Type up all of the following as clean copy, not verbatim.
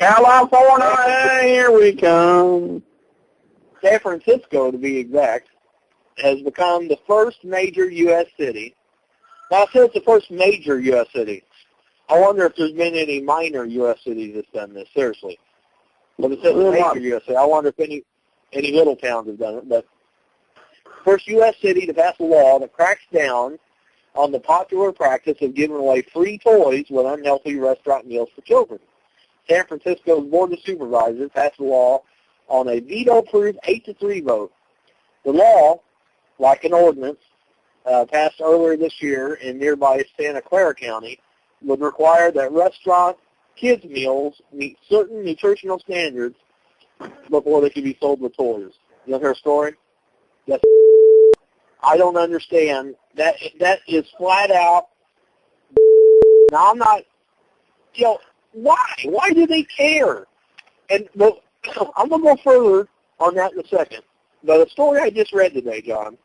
California, here we come. San Francisco, to be exact, has become the first major U.S. city. Now, I said it's the first major U.S. city. I wonder if there's been any minor U.S. cities that's done this, seriously. But it says major U.S. city. I wonder if any little towns have done it. But first U.S. city to pass a law that cracks down on the popular practice of giving away free toys with unhealthy restaurant meals for children. San Francisco's Board of Supervisors passed a law on a veto-proof 8-3 vote. The law, like an ordinance, passed earlier this year in nearby Santa Clara County, would require that restaurant kids' meals meet certain nutritional standards before they could be sold with toys. You want to hear a story? Yes. I don't understand. That is flat out. Now, I'm not, why? Why do they care? And I'm going to go further on that in a second. But the story I just read today, John,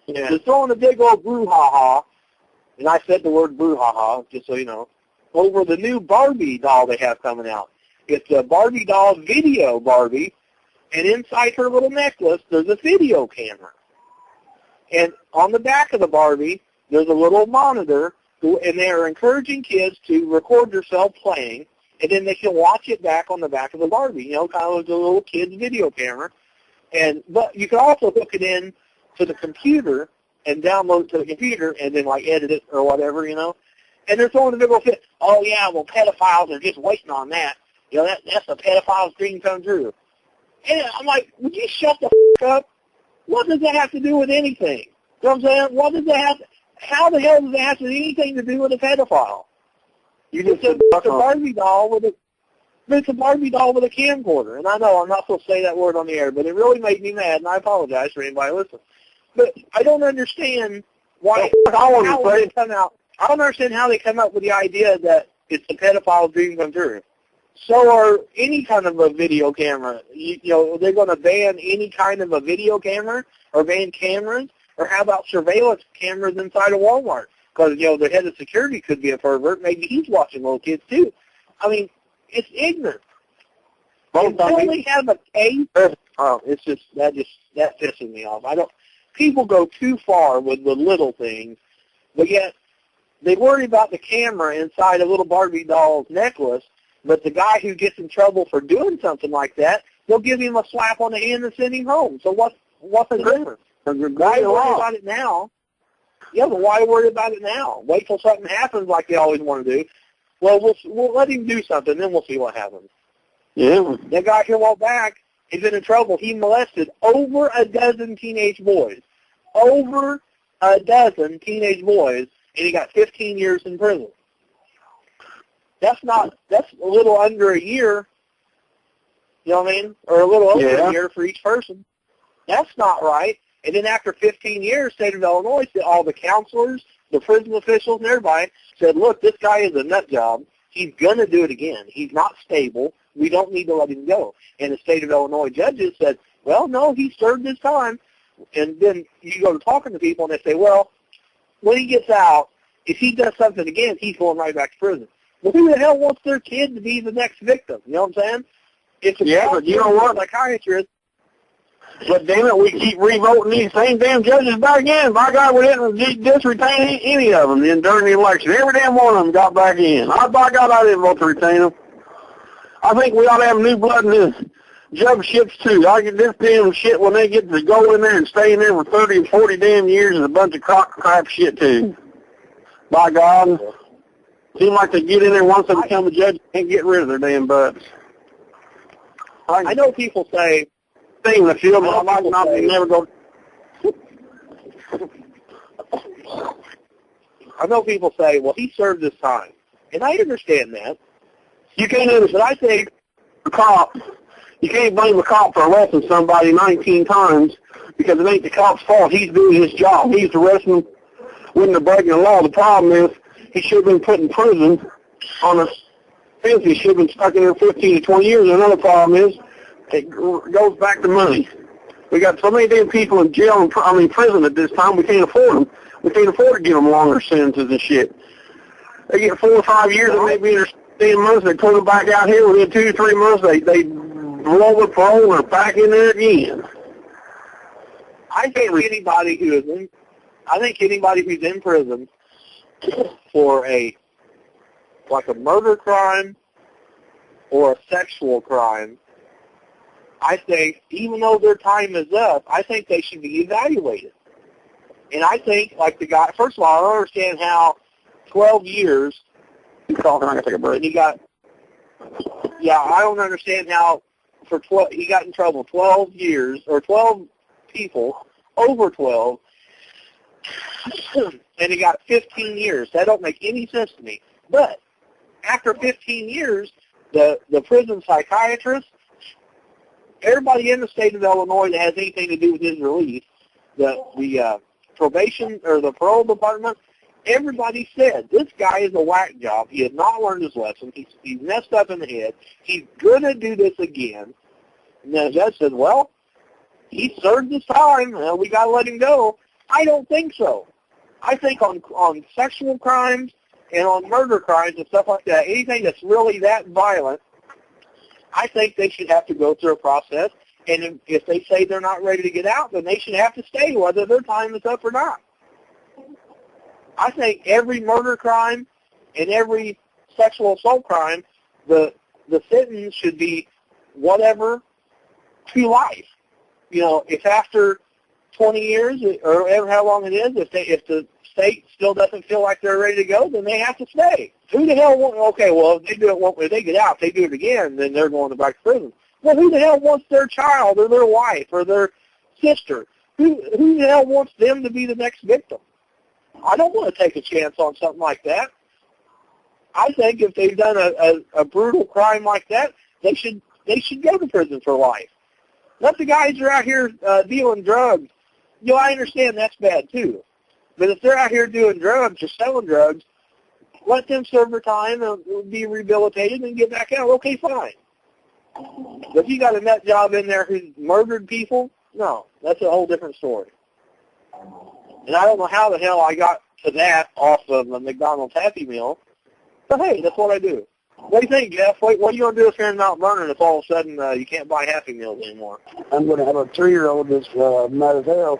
is throwing a big old brouhaha, and I said the word brouhaha, just so you know, over the new Barbie doll they have coming out. It's a Barbie doll video Barbie, and inside her little necklace, there's a video camera. And on the back of the Barbie, there's a little monitor, and they're encouraging kids to record themselves playing, and then they can watch it back on the back of the Barbie, kind of like a little kid's video camera. But you can also hook it in to the computer and download it to the computer and then, edit it or whatever, And they're throwing a big old fit. Oh, yeah, well, pedophiles are just waiting on that. That's a pedophile's dream come true. And I'm like, would you shut the up? What does that have to do with anything? You know what I'm saying? What does that have to, how the hell does that have anything to do with a pedophile? It's a Barbie doll with a camcorder. And I know I'm not supposed to say that word on the air, but it really made me mad, and I apologize for anybody listening. But I don't understand why how they come out. I don't understand how they come up with the idea that it's a pedophile's dream come true. So are any kind of a video camera. They're going to ban any kind of a video camera or ban cameras? Or how about surveillance cameras inside a Walmart? Because, the head of security could be a pervert. Maybe he's watching little kids, too. I mean, it's ignorant. Until they have a case, it's just, that pisses me off. People go too far with the little things, but yet they worry about the camera inside a little Barbie doll's necklace, but the guy who gets in trouble for doing something like that, they'll give him a slap on the hand and send him home. So what's the difference? Why worry about it now? Yeah, but why worry about it now? Wait till something happens like they always want to do. Well, we'll let him do something, then we'll see what happens. Yeah. That guy can walk back. He's been in trouble. He molested over a dozen teenage boys. Over a dozen teenage boys, and he got 15 years in prison. That's a little under a year, you know what I mean? Or a little over a year for each person. That's not right. And then after 15 years, state of Illinois, all the counselors, the prison officials, and everybody said, look, this guy is a nut job. He's going to do it again. He's not stable. We don't need to let him go. And the state of Illinois judges said, well, no, he served his time. And then you go to talking to people, and they say, well, when he gets out, if he does something again, he's going right back to prison. Well, who the hell wants their kid to be the next victim? You know what I'm saying? It's but you know what? Psychiatrist. But damn it, we keep revoting these same damn judges back in. By God, we didn't just retain any of them then during the election. Every damn one of them got back in. By God, I didn't vote to retain them. I think we ought to have new blood in this judge ships too. I get this damn shit when they get to go in there and stay in there for 30 and 40 damn years is a bunch of crap shit too. By God. Seems like they get in there once they become a judge and get rid of their damn butts. I know people say, in the field, I might not never go. I know people say, well, he served his time. And I understand that. You can't understand. But I think the cop, you can't blame the cop for arresting somebody 19 times because it ain't the cop's fault. He's doing his job. He's arresting them when they're breaking the law. The problem is he should have been put in prison on a offense. He should have been stuck in there 15 to 20 years. Another problem is it goes back to money. We got so many damn people in jail and prison at this time. We can't afford them. We can't afford to give them longer sentences and shit. They get 4 or 5 years and maybe months, they put them back out here. Within 2 to 3 months, they roll the parole and they're back in there again. I think anybody who's in prison for a murder crime or a sexual crime, I think even though their time is up, I think they should be evaluated. And I think, like the guy, first of all, I don't understand how 12 years. He's talking. I gotta take a break. And he got. Yeah, I don't understand how for 12 he got in trouble 12 years or 12 people over 12, and he got 15 years. That don't make any sense to me. But after 15 years, the prison psychiatrist, everybody in the state of Illinois that has anything to do with his release, the probation or the parole department, everybody said this guy is a whack job. He has not learned his lesson. He's messed up in the head. He's gonna do this again. And the judge said, well, he served his time. We got to let him go. I don't think so. I think on sexual crimes and on murder crimes and stuff like that, anything that's really that violent, I think they should have to go through a process. And if they say they're not ready to get out, then they should have to stay, whether their time is up or not. I think every murder crime and every sexual assault crime, the sentence should be whatever to life. You know, if after 20 years or ever how long it is, if the state still doesn't feel like they're ready to go, then they have to stay. Who the hell wants? Okay, well if they do it, if they get out, if they do it again, then they're going back to prison. Well, who the hell wants their child or their wife or their sister? Who the hell wants them to be the next victim? I don't want to take a chance on something like that. I think if they've done a brutal crime like that, they should go to prison for life. Let the guys who are out here dealing drugs. You know, I understand that's bad too. But if they're out here doing drugs or selling drugs, let them serve their time and be rehabilitated and get back out. Okay, fine. But if you got a nut job in there who's murdered people, no, that's a whole different story. And I don't know how the hell I got to that off of the McDonald's Happy Meal, but hey, that's what I do. What do you think, Jeff? What are you going to do here in Mount Vernon if all of a sudden you can't buy Happy Meals anymore? I'm going to have a 3-year-old that's mad as hell.